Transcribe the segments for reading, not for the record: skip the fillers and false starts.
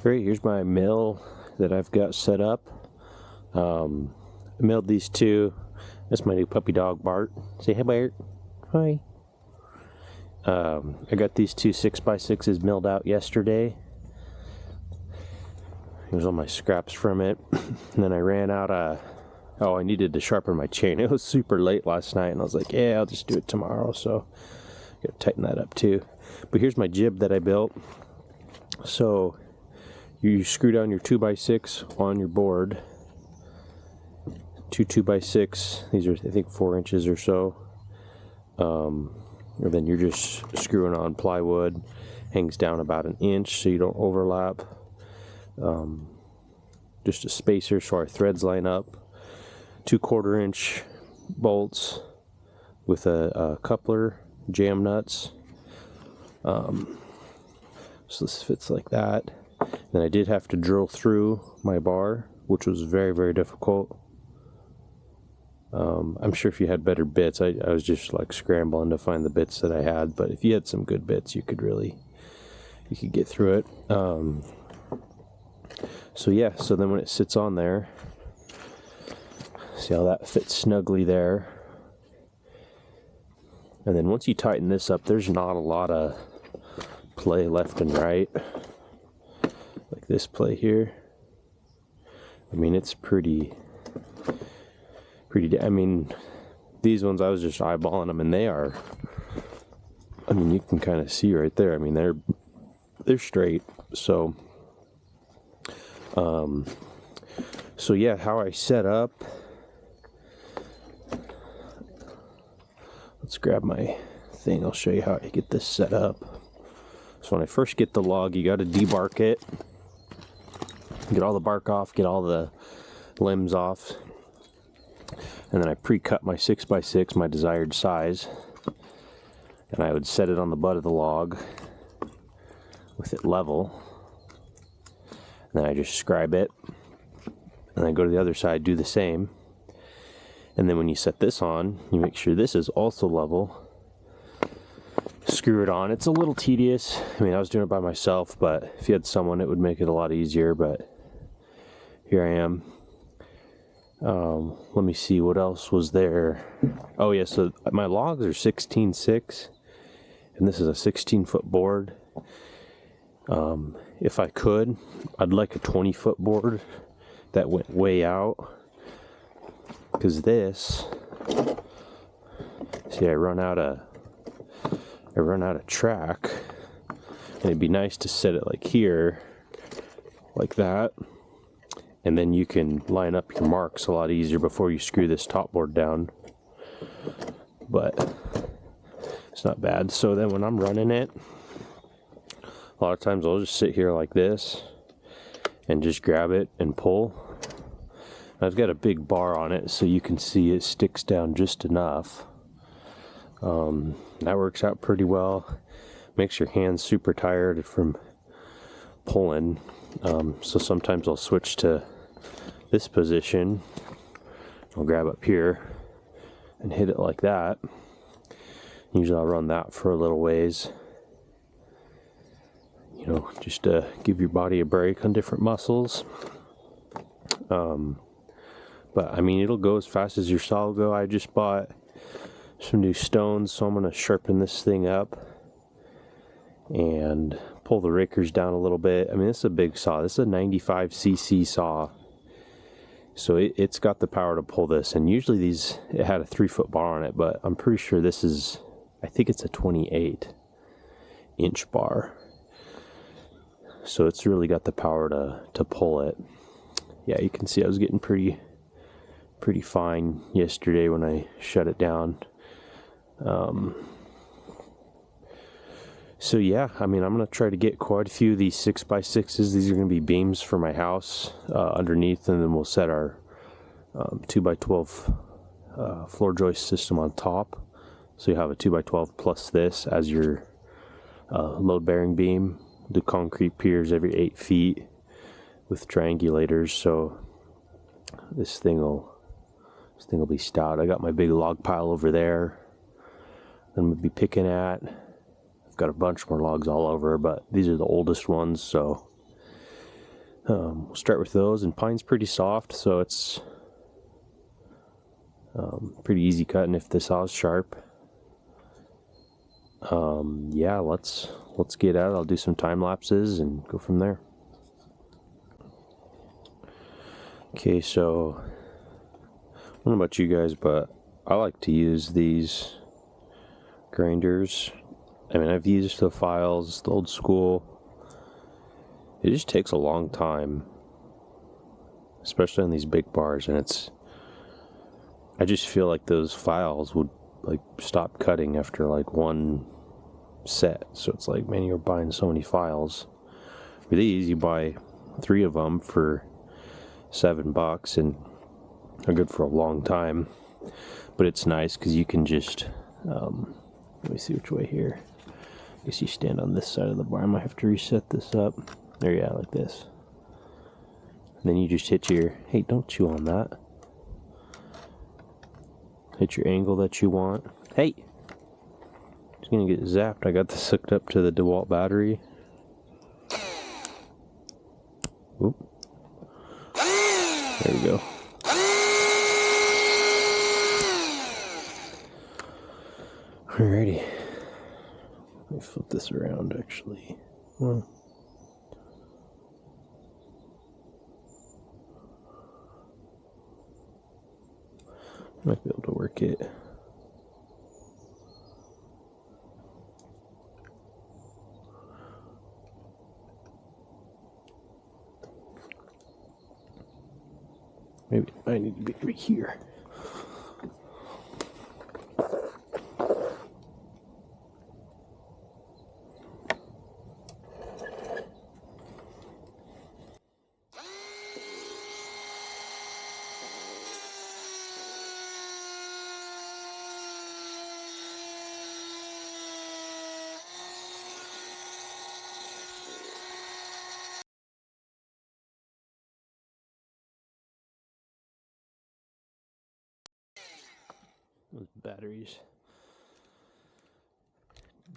Great, here's my mill that I've got set up. I milled these two. That's my new puppy dog, Bart. Say hi, Bart. Hi. I got these two 6x6s milled out yesterday. Here's all my scraps from it. And then I ran out of... I needed to sharpen my chain. It was super late last night, and I was like, yeah, I'll just do it tomorrow. So I gotta tighten that up too. But here's my jib that I built. So you screw down your 2x6 on your board. Two 2x6. These are, I think, 4 inches or so. And then you're just screwing on plywood. Hangs down about 1 inch so you don't overlap. Just a spacer so our threads line up. 2 1/4 inch bolts with a coupler, jam nuts. So this fits like that. Then I did have to drill through my bar, which was very, very difficult. I'm sure if you had better bits, I was just like scrambling to find the bits that I had, but if you had some good bits, you could get through it. So yeah, so then when it sits on there, see how that fits snugly there. And then once you tighten this up, there's not a lot of play left and right. Like this play here. I mean, it's pretty, I mean, these ones, I was just eyeballing them, and they are, I mean, you can kind of see right there. I mean, they're straight. So, so yeah, how I set up, let's grab my thing. I'll show you how I get this set up. So when I first get the log, you got to debark it. Get all the bark off, get all the limbs off. And then I pre-cut my 6x6, my desired size. And I would set it on the butt of the log with it level. And then I just scribe it. And then I go to the other side, do the same. And then when you set this on, you make sure this is also level. Screw it on. It's a little tedious. I mean, I was doing it by myself, but if you had someone, it would make it a lot easier. But here I am. Let me see what else was there. Oh yeah, so my logs are 16.6, and this is a 16-foot board. If I could, I'd like a 20-foot board that went way out, because this, see, I run out of track, and it'd be nice to set it like here, like that. And then you can line up your marks a lot easier before you screw this top board down. But it's not bad. So then when I'm running it, a lot of times I'll just sit here like this and just grab it and pull. I've got a big bar on it so you can see it sticks down just enough. That works out pretty well. Makes your hands super tired from pulling. So sometimes I'll switch to this position. I'll grab up here and hit it like that. Usually I'll run that for a little ways. You know, just to give your body a break on different muscles. But I mean, it'll go as fast as your saw will go. I just bought some new stones, so I'm going to sharpen this thing up and pull the rakers down a little bit. I mean, this is a big saw. This is a 95cc saw. So it's got the power to pull this. And usually these, it had a 3-foot bar on it, but I'm pretty sure this is, I think it's a 28-inch bar. So it's really got the power to pull it. Yeah, you can see I was getting pretty fine yesterday when I shut it down. So yeah, I mean, I'm going to try to get quite a few of these 6x6s. These are going to be beams for my house underneath, and then we'll set our 2x12 floor joist system on top. So you have a 2x12 plus this as your load-bearing beam. Do concrete piers every 8 feet with triangulators. So this thing will be stout. I got my big log pile over there I'm going to be picking at. I've got a bunch more logs all over, but these are the oldest ones, so We'll start with those, and pine's pretty soft, so it's pretty easy cutting if the saw's sharp. Yeah, let's get at it. I'll do some time lapses and go from there. Okay, so I don't know about you guys, but I like to use these grinders. I mean, I've used the files, the old school. It just takes a long time, especially on these big bars, and I just feel like those files would like stop cutting after like one set. So it's like, man, you're buying so many files. For these, you buy 3 of them for $7 and are good for a long time. But it's nice because you can just let me see which way here. I guess you stand on this side of the bar. I might have to reset this up. There, yeah, like this. And then you just hit your, hey, don't chew on that. Hit your angle that you want. Hey! It's gonna get zapped. I got this hooked up to the DeWalt battery. Oop. There we go. Alrighty. Let me flip this around actually. Well, might be able to work it. Maybe I need to be right here. Those batteries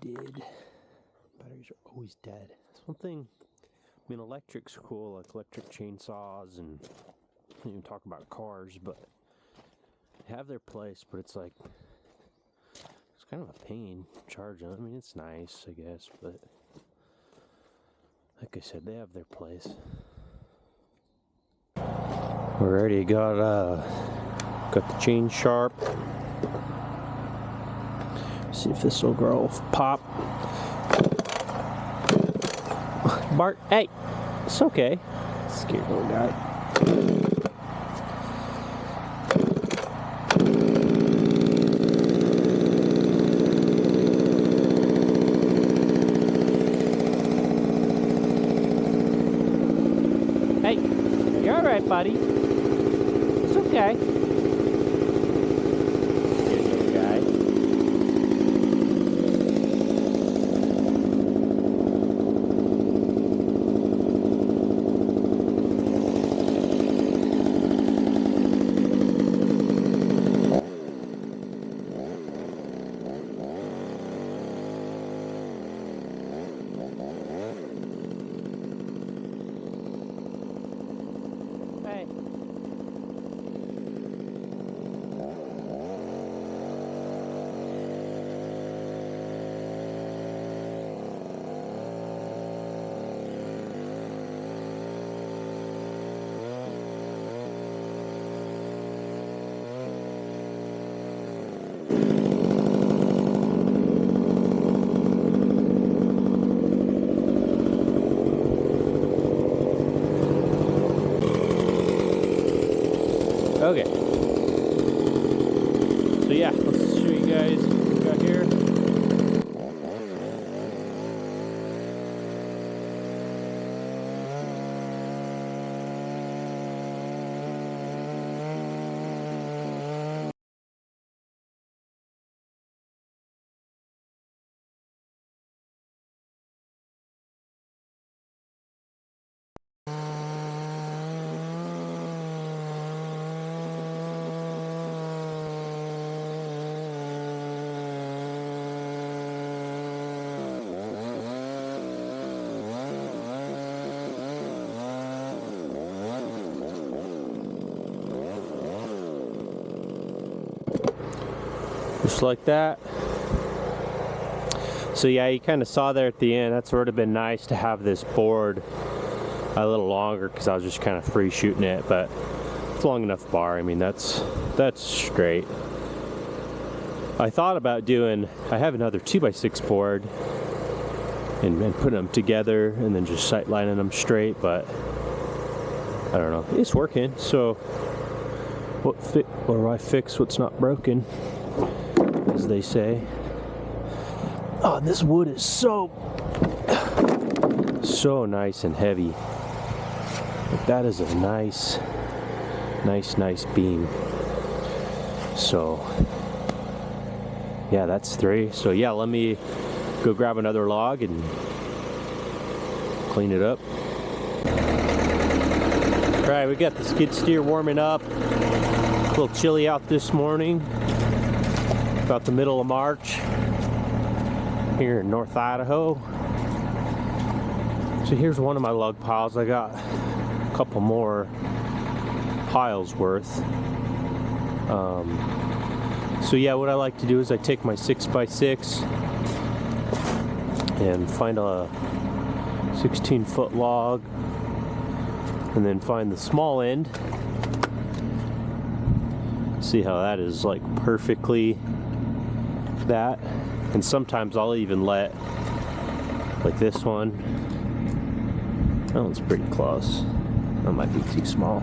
dead. Batteries are always dead. That's one thing. I mean, electric's cool, like electric chainsaws, and you can talk about cars, but they have their place. But it's like, it's kind of a pain charging. I mean, it's nice, I guess, but like I said, they have their place. Already got the chain sharp. See if this will grow pop. Bart, hey, it's okay. Scared little guy. Hey, you're all right, buddy. It's okay. Scared little guy. Hey. Okay. So yeah, let's show you guys what we got here. Just like that. So yeah, you kind of saw there at the end, that's would have been nice to have this board a little longer because I was just kind of free shooting it, but it's long enough bar. I mean, that's straight. I thought about doing, I have another 2x6 board and putting them together and then just sight lining them straight, but I don't know, it's working. So what do I fix what's not broken, as they say. Oh, this wood is so nice and heavy. Like, that is a nice beam. So yeah, that's 3. So yeah, let me go grab another log and clean it up. All right, we got the skid steer warming up. A little chilly out this morning. About the middle of March here in North Idaho. So here's one of my log piles. I got a couple more piles worth. So yeah, what I like to do is I take my 6x6 and find a 16-foot log and then find the small end. See how that is like perfectly that. And sometimes I'll even let, like this one, that one's pretty close. That might be too small.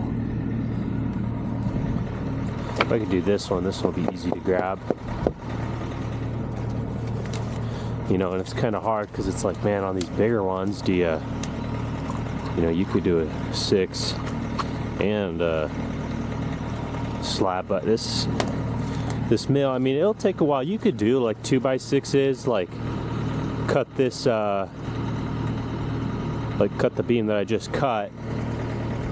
If I could do this one will be easy to grab. You know, and it's kind of hard because it's like, man, on these bigger ones, do you know, you could do a 6 and a slab, but this mill, I mean, it'll take a while. You could do like 2x6s, like cut this, like cut the beam that I just cut,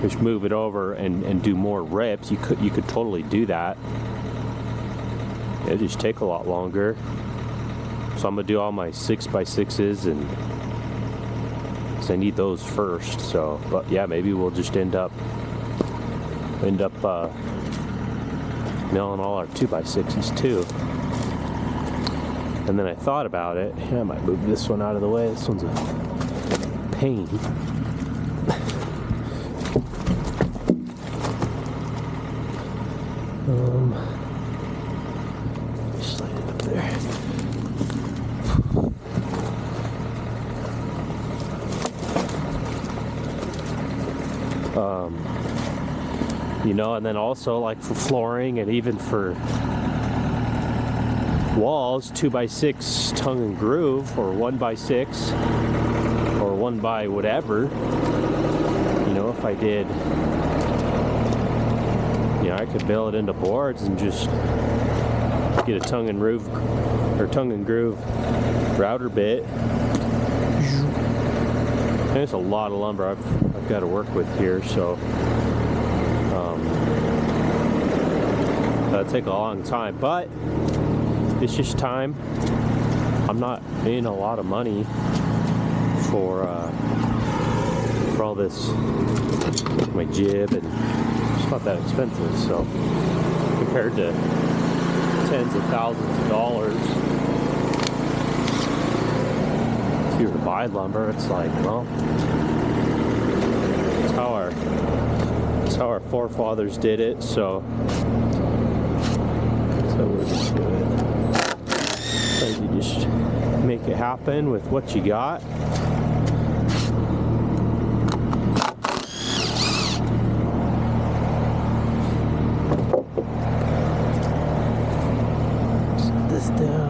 just move it over and do more rips. You could totally do that. It'll just take a lot longer. So I'm gonna do all my 6x6s, and because I need those first. So, but yeah, maybe we'll just end up milling all our 2x6s too. And then I thought about it. Yeah, I might move this one out of the way. This one's a pain. Slide it up there. You know, and then also like for flooring and even for walls, 2x6 tongue and groove, or 1x6, or 1 by whatever. You know, if I did, you know, I could build it into boards and just get a tongue and groove router bit. And it's a lot of lumber I've got to work with here, so that'll take a long time, but it's just time. I'm not paying a lot of money for all this, my jib, and it's not that expensive. So compared to tens of thousands of dollars, if you were to buy lumber, it's like, well, it's how our forefathers did it. So we'll just do it. So you just make it happen with what you got. Set this down.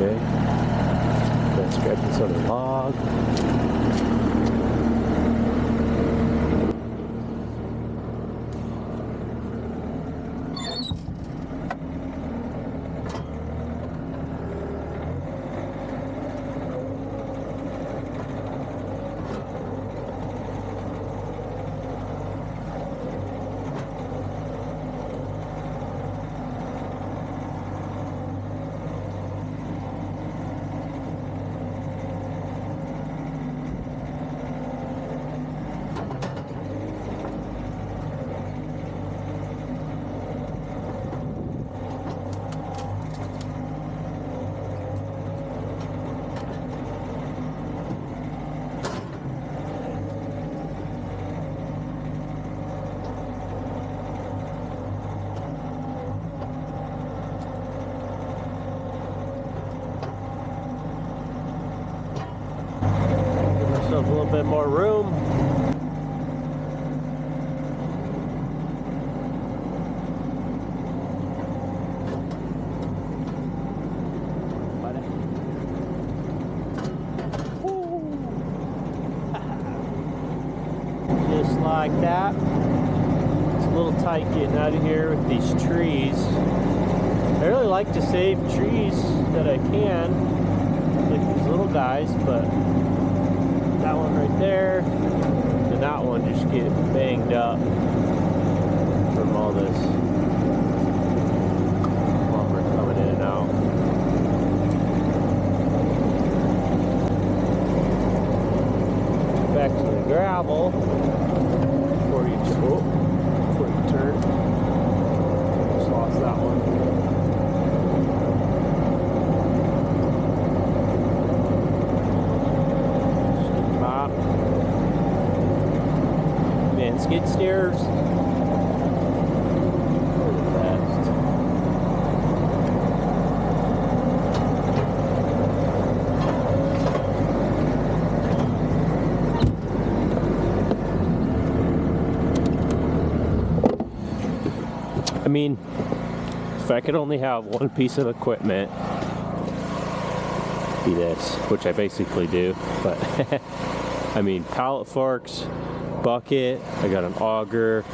Okay, let's grab this other log. little bit more room. Just like that. It's a little tight getting out of here with these trees. I really like to save trees that I can, like these little guys, but that one right there and that one just get banged up from all this lumber coming in and out. Back to the gravel before you turn. Just lost that one. Man, skid steers are the best. I mean, if I could only have one piece of equipment, be this, which I basically do, but I mean, pallet forks, bucket, I got an auger,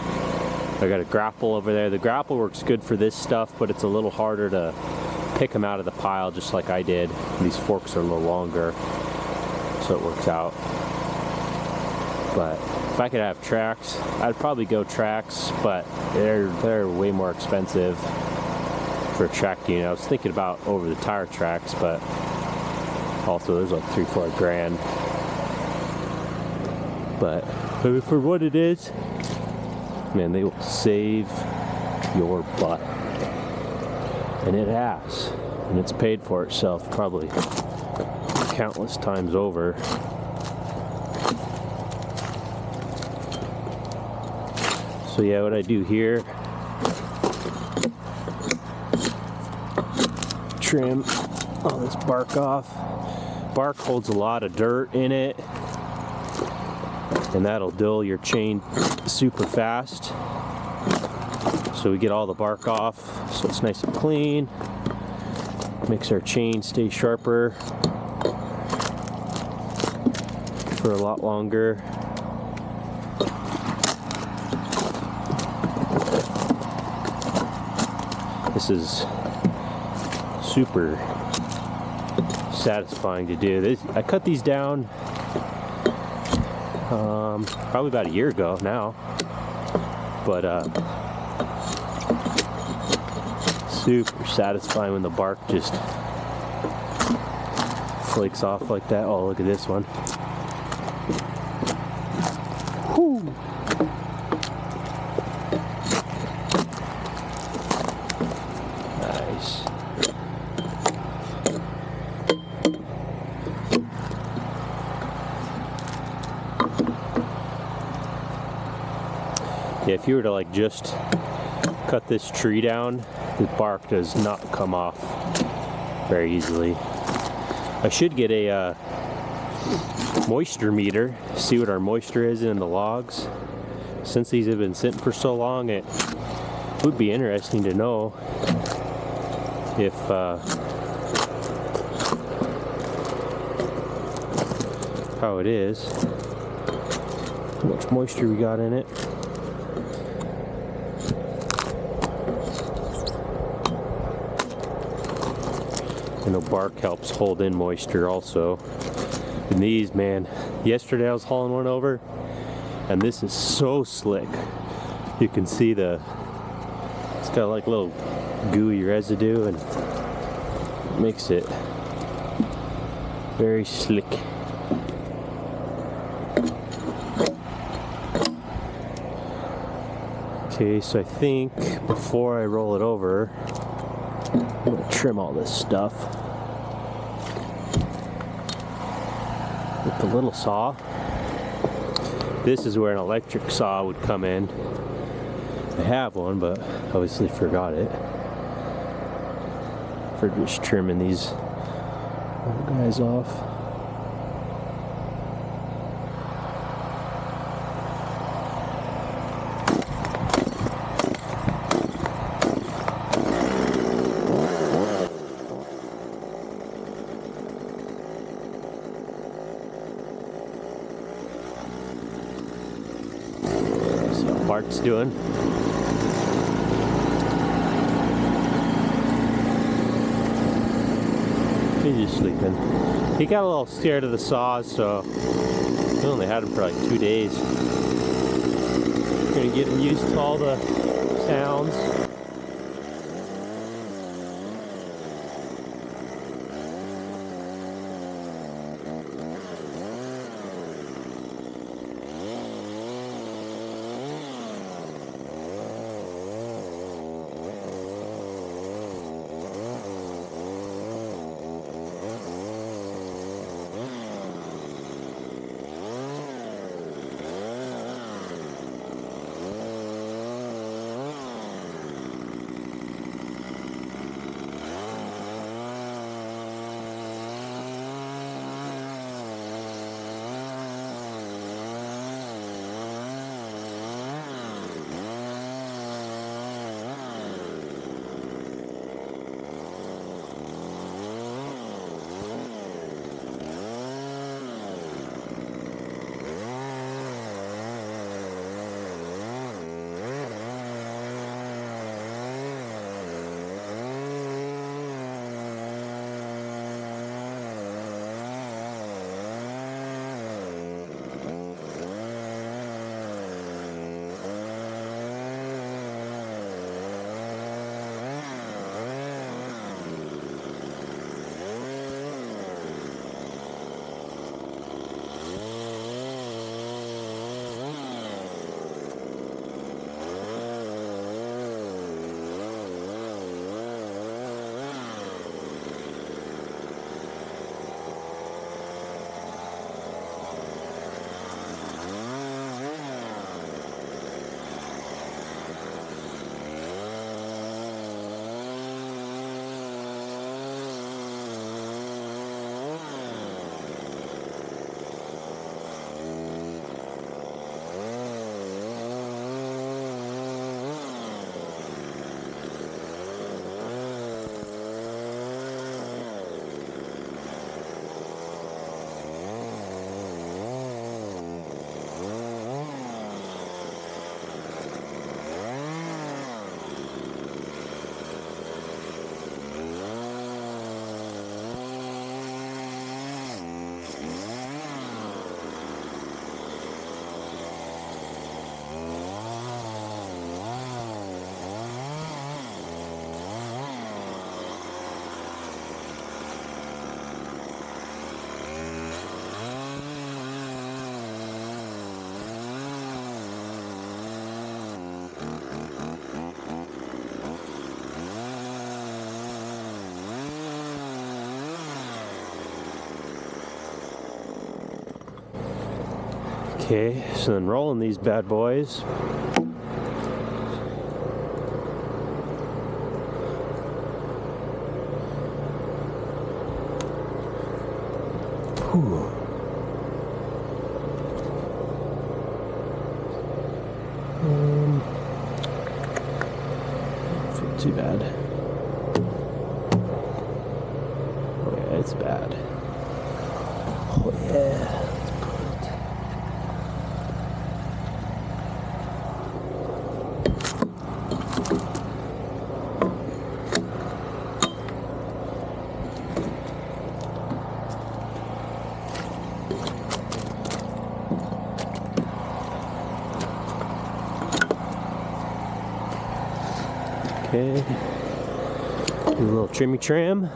I got a grapple over there. The grapple works good for this stuff, but it's a little harder to pick them out of the pile just like I did. These forks are a little longer, so it works out. But if I could have tracks, I'd probably go tracks, but they're way more expensive for a track unit. I was thinking about over the tire tracks, but also there's like 3-4 grand. But for what it is, man, they will save your butt. And it has. And it's paid for itself probably countless times over. So yeah, what I do here, trim all this bark off. Bark holds a lot of dirt in it, and that'll dull your chain super fast. So we get all the bark off so it's nice and clean. Makes our chain stay sharper for a lot longer. This is super satisfying to do. I cut these down probably about a year ago now, but super satisfying when the bark just flakes off like that. Oh, look at this one. Whew. Nice. Yeah, if you were to like just cut this tree down, the bark does not come off very easily. I should get a moisture meter, see what our moisture is in the logs. Since these have been sitting for so long, it would be interesting to know if how it is, how much moisture we got in it. I know bark helps hold in moisture also. And these, man, yesterday I was hauling one over, and this is so slick. You can see it's got like a little gooey residue, and it makes it very slick. Okay, so I think before I roll it over, I'm gonna trim all this stuff with the little saw. This is where an electric saw would come in. I have one, but obviously forgot it. For just trimming these little guys off. Bart's doing. He's just sleeping. He got a little scared of the saws, so we only had him for like 2 days. Gonna get him used to all the sounds. Okay, so then rolling these bad boys. Whew. Don't feel too bad. Oh yeah, it's bad. Oh yeah. Okay, do a little trimmy trim.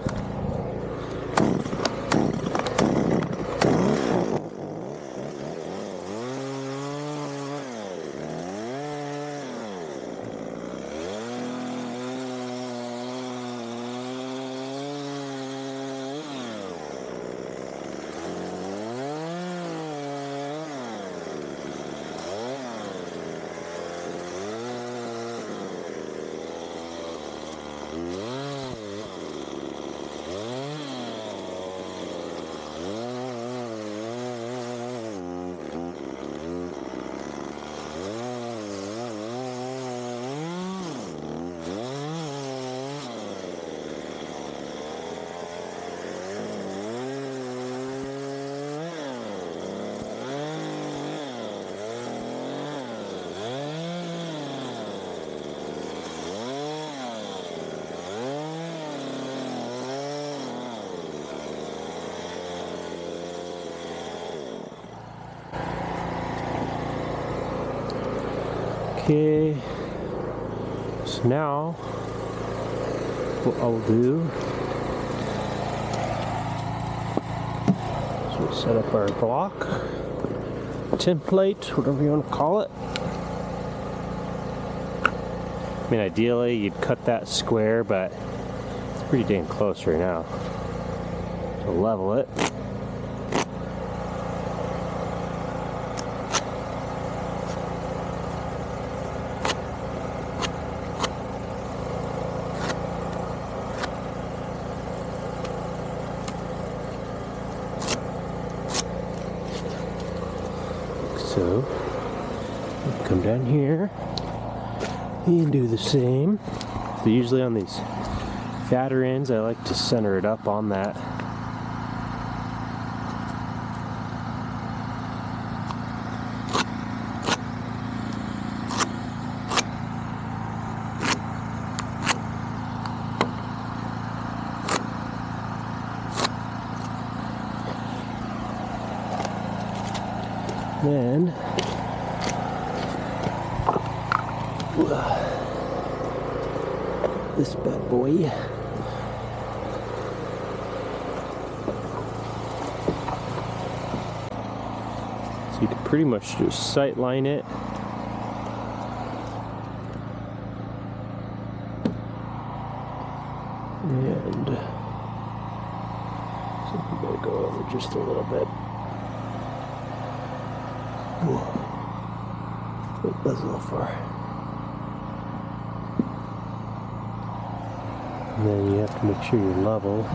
Okay, so now what I'll do is we'll set up our block, template, whatever you want to call it. I mean, ideally you'd cut that square, but it's pretty dang close right now. So level it. So, come down here and do the same. So usually on these fatter ends, I like to center it up on that. Then this bad boy. So you can pretty much just sight line it. And so we gotta go over just a little bit. Whoa. That's a little far. And then you have to make sure you're level.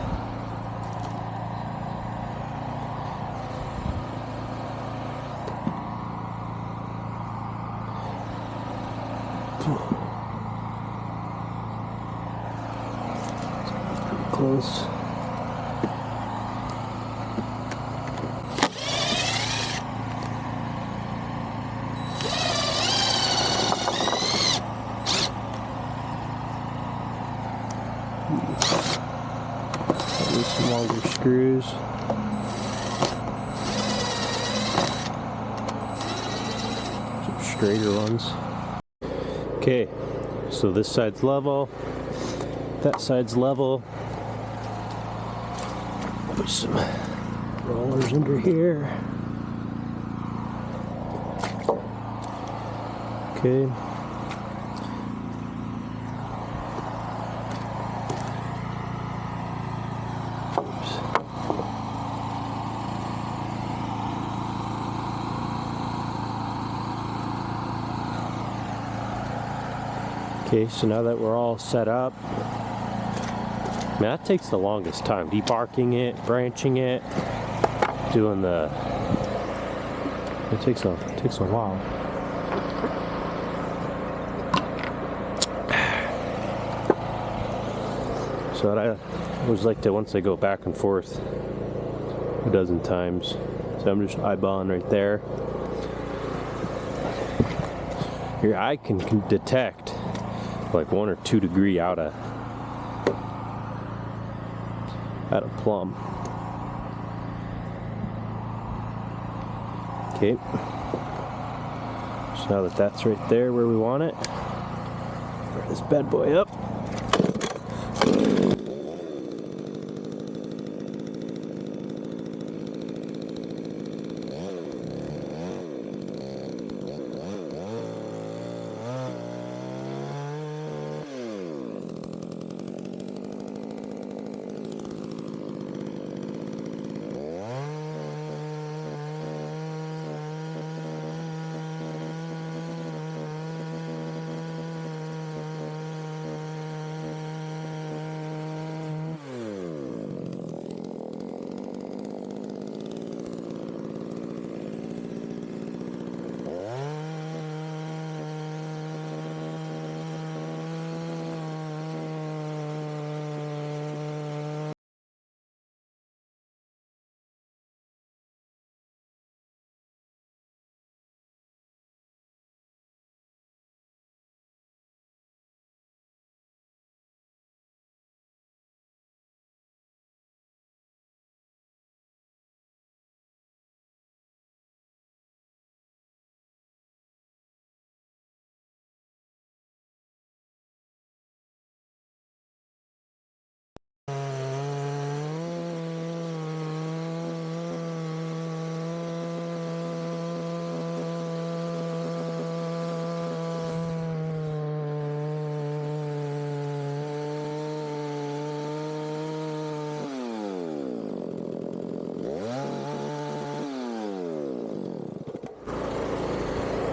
Pretty close. Use some longer screws. Some straighter ones. Okay, so this side's level, that side's level. Put some rollers under here. Okay. Okay, so now that we're all set up, man, that takes the longest time. Debarking it, branching it, doing the. It takes a while. So I always like to, once I go back and forth a dozen times, so I'm just eyeballing right there. Your eye can detect like 1 or 2 degrees out of plumb. Okay. So now that that's right there where we want it, fire this bad boy up.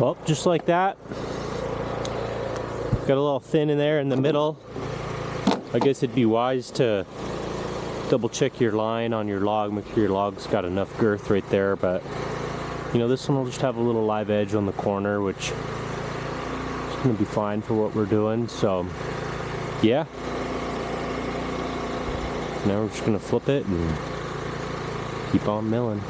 Well, just like that. Got a little thin in there in the middle. I guess it'd be wise to double check your line on your log, make sure your log's got enough girth right there, but you know, this one will just have a little live edge on the corner, which is gonna be fine for what we're doing. So yeah, now we're just gonna flip it and keep on milling.